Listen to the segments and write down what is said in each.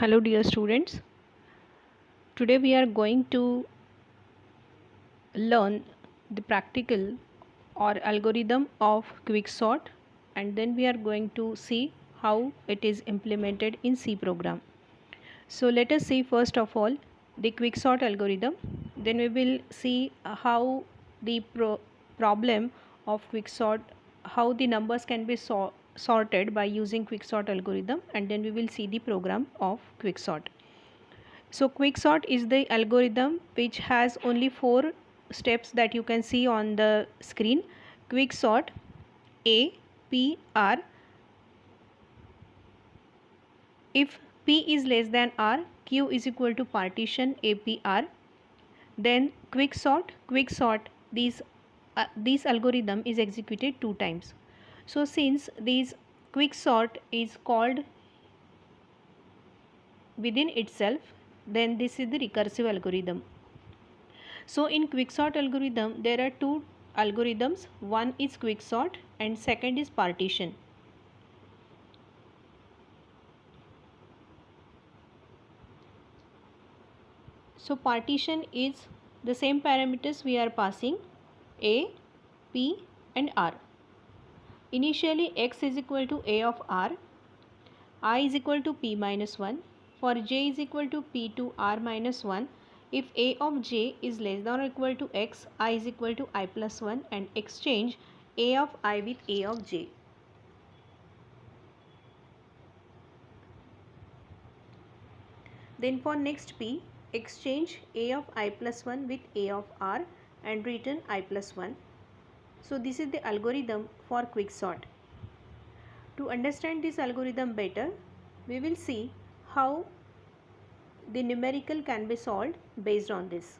Hello dear students. Today we are going to learn the practical or algorithm of quicksort, and then we are going to see how it is implemented in C program. So let us see first of all the quicksort algorithm. Then we will see how the problem of quicksort, how the numbers can be sorted by using quicksort algorithm, and then we will see the program of quicksort. So quicksort is the algorithm which has only 4 steps that you can see on the screen. Quicksort A, P, R. If P is less than R, Q is equal to partition APR. Then quicksort this algorithm is executed 2 times. So since this quicksort is called within itself, then this is the recursive algorithm. So in quicksort algorithm there are 2 algorithms. One is quicksort and second is partition. So partition is the same parameters we are passing A, P and R. Initially x is equal to A of R, I is equal to P minus 1. For j is equal to P to R minus 1. If A of j is less than or equal to x, I is equal to I plus 1, and exchange A of I with A of j. Then for next P, exchange A of I plus 1 with A of R and return I plus 1. So this is the algorithm for quicksort. To understand this algorithm better, we will see how the numerical can be solved based on this.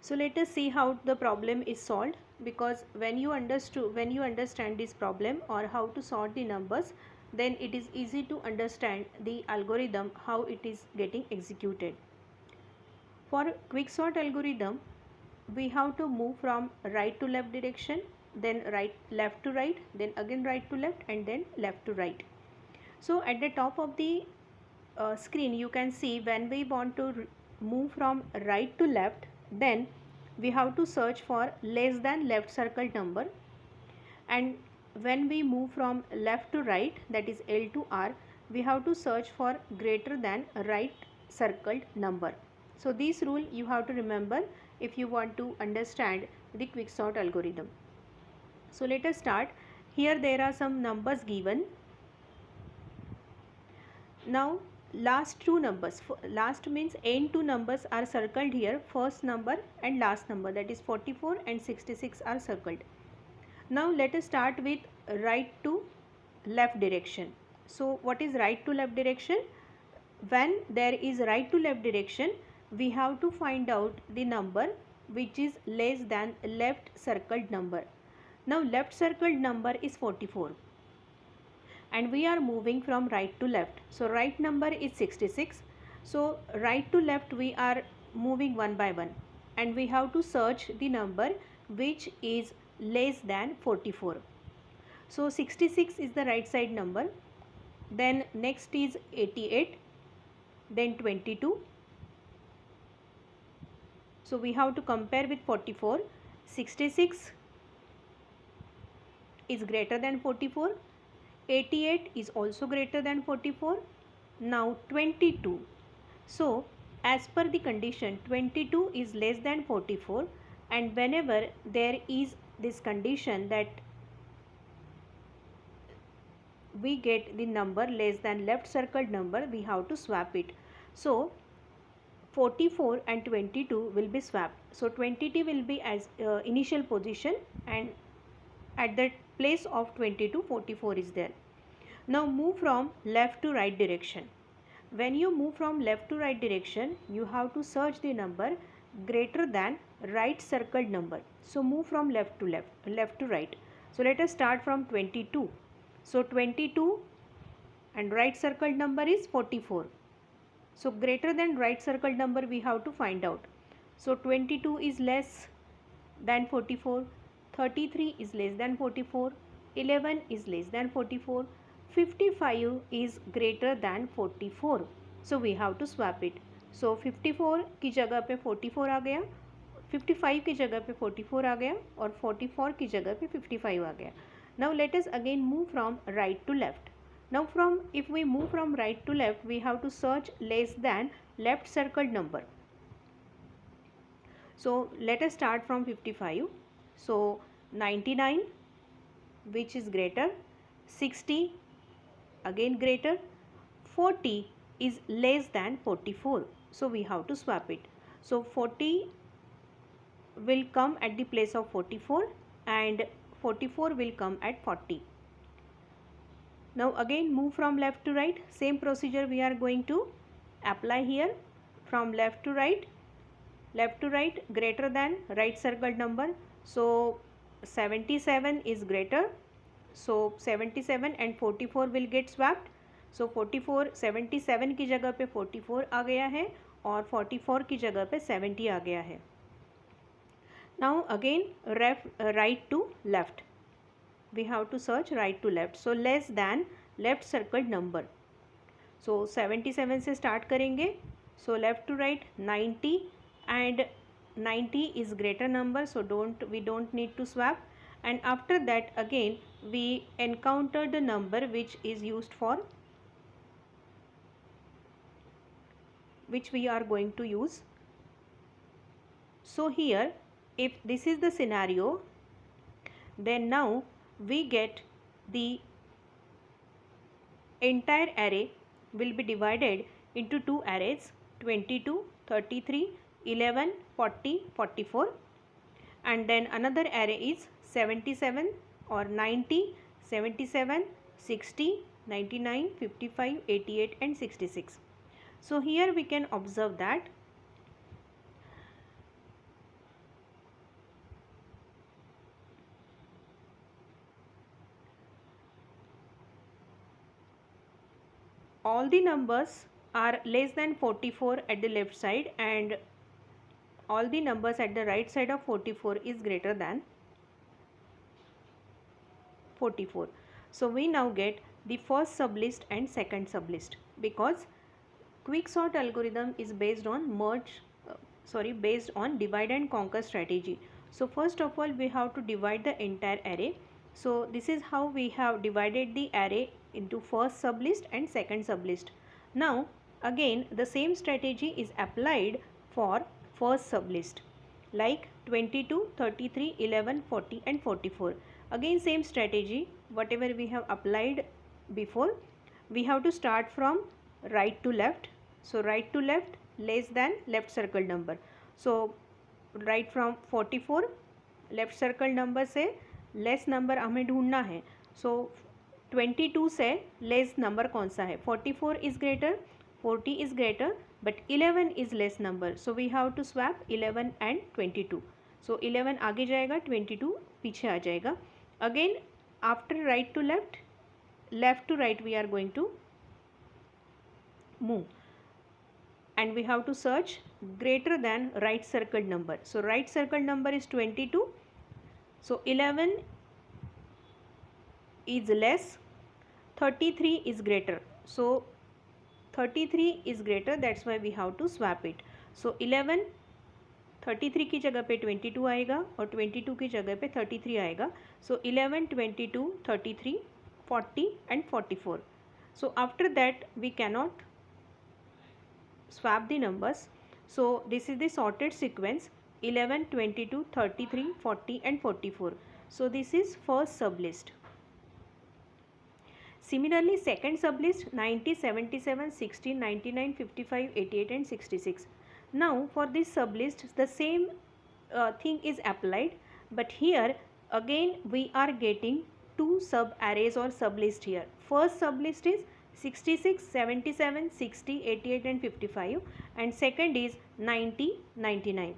So let us see how the problem is solved, because when you understand this problem or how to sort the numbers, then it is easy to understand the algorithm, how it is getting executed. For quicksort algorithm, we have to move from right to left direction, then left to right, then again right to left, and then left to right. So at the top of the screen you can see when we want to move from right to left, then we have to search for less than left circled number, and when we move from left to right, that is L to R, we have to search for greater than right circled number. So this rule you have to remember if you want to understand the quicksort algorithm. So let us start. Here there are some numbers given. Now last 2 numbers, last means end 2 numbers are circled here, first number and last number, that is 44 and 66 are circled. Now let us start with right to left direction. So what is right to left direction? When there is right to left direction, we have to find out the number which is less than left circled number. Now left circled number is 44 and we are moving from right to left. So right number is 66. So right to left we are moving one by one, and we have to search the number which is less than 44. So 66 is the right side number. Then next is 88, then 22. So we have to compare with 44. 66 is greater than 44. 88 is also greater than 44. Now 22. So as per the condition, 22 is less than 44, and whenever there is this condition that we get the number less than left circled number, we have to swap it. So 44 and 22 will be swapped. So 22 will be as initial position, and at the place of 22 44 is there. Now move from left to right direction. When you move from left to right direction, you have to search the number greater than right circled number. So move from left to right. So let us start from 22. So 22 and right circled number is 44. So greater than right circled number we have to find out. So 22 is less than 44, 33 is less than 44, 11 is less than 44, 55 is greater than 44. So we have to swap it. So 54 की जगह पे 44 आ गया, 55 की जगह पे 44 आ गया और 44 की जगह पे 55 आ गया. Now let us again move from right to left. Now if we move from right to left, we have to search less than left circled number. So let us start from 55. So 99, which is greater, 60 again greater, 40 is less than 44. So we have to swap it. So 40 will come at the place of 44 and 44 will come at 40. Now again move from left to right. Same procedure we are going to apply here. From left to right greater than right circled number. So 77 is greater. So 77 and 44 will get swapped. So 44 77 की जगह पे 44 आ गया है और 44 की जगह पे 70 आ गया है. Now again right to left. We have to search right to left. So less than left circled number. So 77 से start करेंगे. So left to right 90 and 90 is greater number, so we don't need to swap. And after that again we encounter the number which is used for, which we are going to use. So here if this is the scenario, then now we get the entire array will be divided into two arrays, 22, 33, 11, 40, 44, and then another array is 77 or 90, 77, 60, 99, 55, 88 and 66. So here we can observe that all the numbers are less than 44 at the left side and all the numbers at the right side of 44 is greater than 44. So we now get the first sublist and second sublist, because quicksort algorithm is based on based on divide and conquer strategy. So first of all we have to divide the entire array. So this is how we have divided the array into first sublist and second sublist. Now again the same strategy is applied for first sublist, like 22, 33, 11, 40 and 44. Again same strategy, whatever we have applied before, we have to start from right to left. So right to left less than left circle number. So right from 44 left circle number से less number हमें ढूंढना है. सो 22 से less number कौन सा है? 44 is greater, 40 is greater, but 11 is less number. So we have to swap 11 and 22. So 11 आगे जाएगा, 22 पीछे आ जाएगा. Again after right to left, left to right we are going to move and we have to search greater than right circled number. So right circled number is 22. So 11 is less, 33 is greater. So 33 is greater, that's why we have to swap it. So 11 33 की जगह पे 22 आएगा और 22 की जगह पे 33 आएगा. So 11, 22, 33, 40 and 44. So after that we cannot swap the numbers. So this is the sorted sequence: 11, 22, 33, 40 and 44. So this is first sublist. Similarly second sublist: 90, 77, 60, 99, 55, 88 and 66. Now for this sublist the same thing is applied, but here again we are getting two sub arrays or sublist here. First sublist is 66, 77, 60, 88 and 55, and second is 90, 99.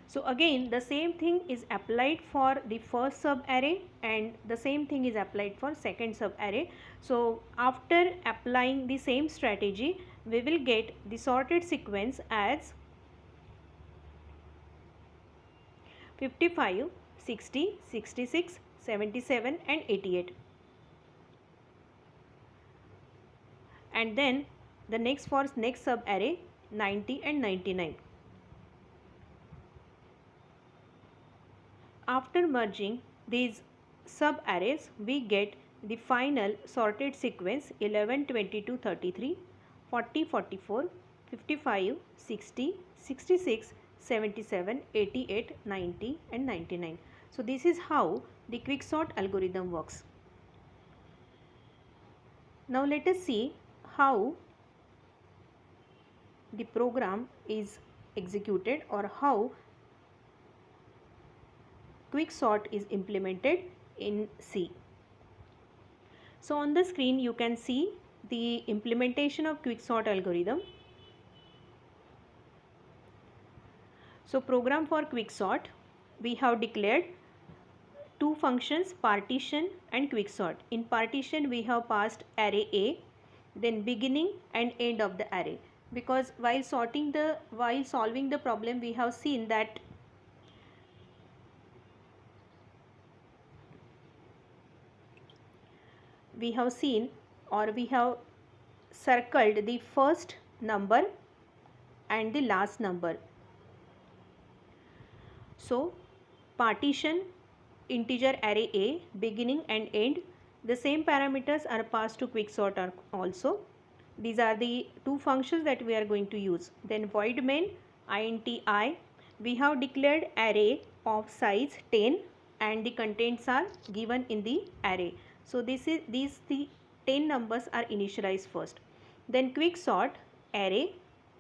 So again the same thing is applied for the first sub array and the same thing is applied for second sub array. So after applying the same strategy we will get the sorted sequence as 55, 60, 66, 77 and 88. And then the next for next sub array 90 and 99. After merging these sub arrays, we get the final sorted sequence 11, 22, 33, 40, 44, 55, 60, 66, 77, 88, 90 and 99. So this is how the quicksort algorithm works. Now let us see how the program is executed or how quicksort is implemented in C. So on the screen you can see the implementation of quicksort algorithm. So program for quicksort, we have declared two functions, partition and quicksort. In partition we have passed array A, then beginning and end of the array, because while solving the problem we have seen that we have circled the first number and the last number. So partition integer array A, beginning and end, the same parameters are passed to quicksort also. These are the two functions that we are going to use. Then void main int I, we have declared array of size 10 and the contents are given in the array. So these 10 numbers are initialized first. Then quicksort array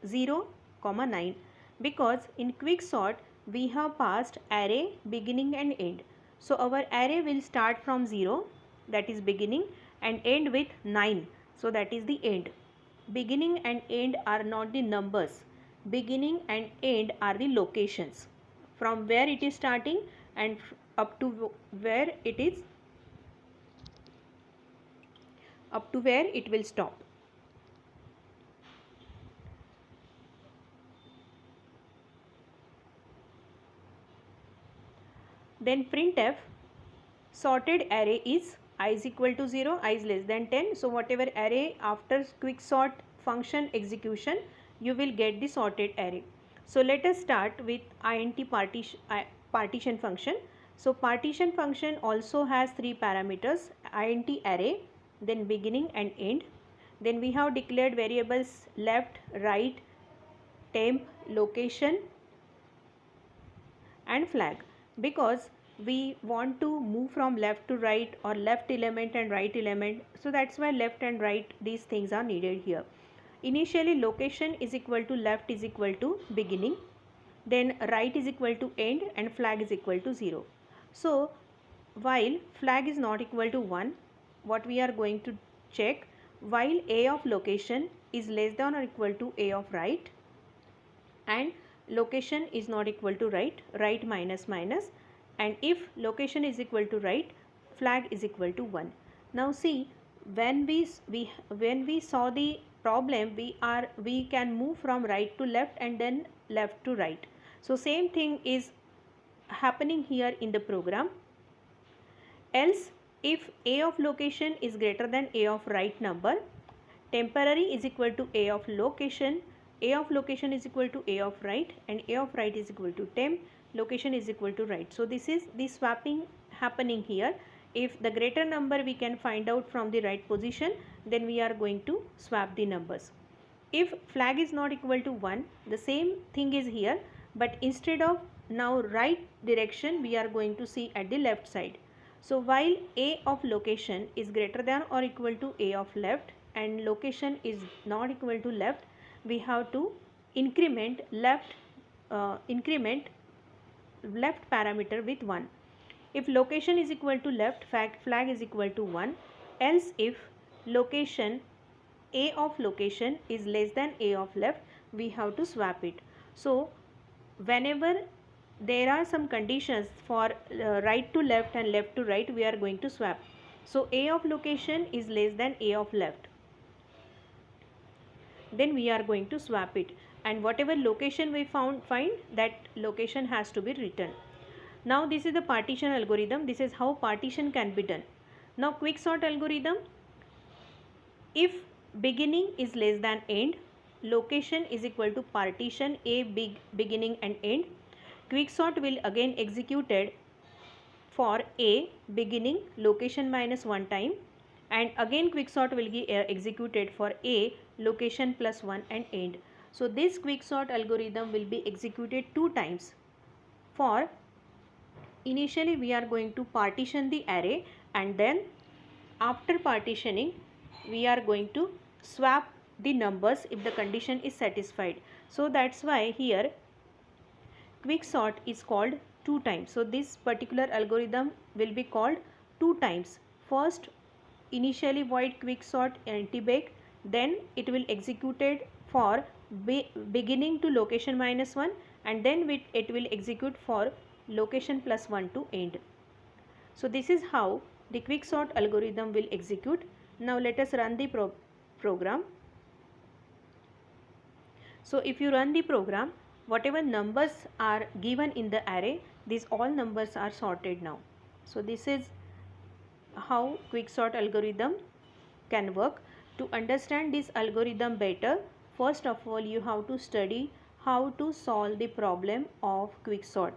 0, 9, because in quicksort we have passed array beginning and end. So our array will start from 0, that is beginning, and end with 9, so that is the end. Beginning and end are not the numbers. Beginning and end are the locations from where it is starting and up to where it will stop. Then printf sorted array is I is equal to 0, I is less than 10. So whatever array after quicksort function execution, you will get the sorted array. So let us start with int partition function. So partition function also has three parameters, int array, then beginning and end. Then we have declared variables left, right, temp, location and flag, because we want to move from left to right or left element and right element, so that's why left and right, these things are needed here. Initially location is equal to left is equal to beginning, then right is equal to end and flag is equal to 0. So while flag is not equal to 1, what we are going to check, while a of location is less than or equal to a of right and location is not equal to right, right minus minus, and if location is equal to right, flag is equal to 1. Now see, when we saw the problem, we can move from right to left and then left to right. So same thing is happening here in the program. Else if a of location is greater than a of right number, temporary is equal to a of location is equal to a of right, and a of right is equal to temp, location is equal to right. So this is the swapping happening here. If the greater number we can find out from the right position, then we are going to swap the numbers. If flag is not equal to 1, the same thing is here, but instead of now right direction, we are going to see at the left side. So while a of location is greater than or equal to a of left and location is not equal to left, we have to increment left parameter with 1. If location is equal to left, flag is equal to 1. Else if location a of location is less than a of left, we have to swap it. So whenever there are some conditions for right to left and left to right, we are going to swap. So a of location is less than a of left, then we are going to swap it, and whatever location we find, that location has to be written. Now this is the partition algorithm. This is how partition can be done. Now quicksort algorithm, if beginning is less than end, location is equal to partition A beginning and end, quicksort will again executed for A beginning location minus 1 time, and again quicksort will be executed for A location plus 1 and end. So this quicksort algorithm will be executed 2 times. For initially we are going to partition the array, and then after partitioning we are going to swap the numbers if the condition is satisfied. So that's why here quicksort is called 2 times. So this particular algorithm will be called 2 times. First initially void quicksort anti-bake, then it will executed for beginning to location minus 1, and then it will execute for location plus 1 to end. So this is how the quicksort algorithm will execute. Now let us run the program. So if you run the program, whatever numbers are given in the array, these all numbers are sorted now. So this is how quicksort algorithm can work. To understand this algorithm better, first of all you have to study how to solve the problem of quicksort.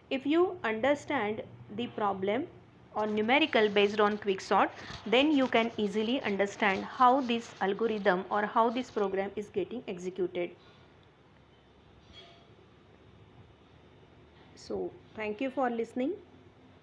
If you understand the problem or numerical based on quicksort, then you can easily understand how this algorithm or how this program is getting executed. So thank you for listening.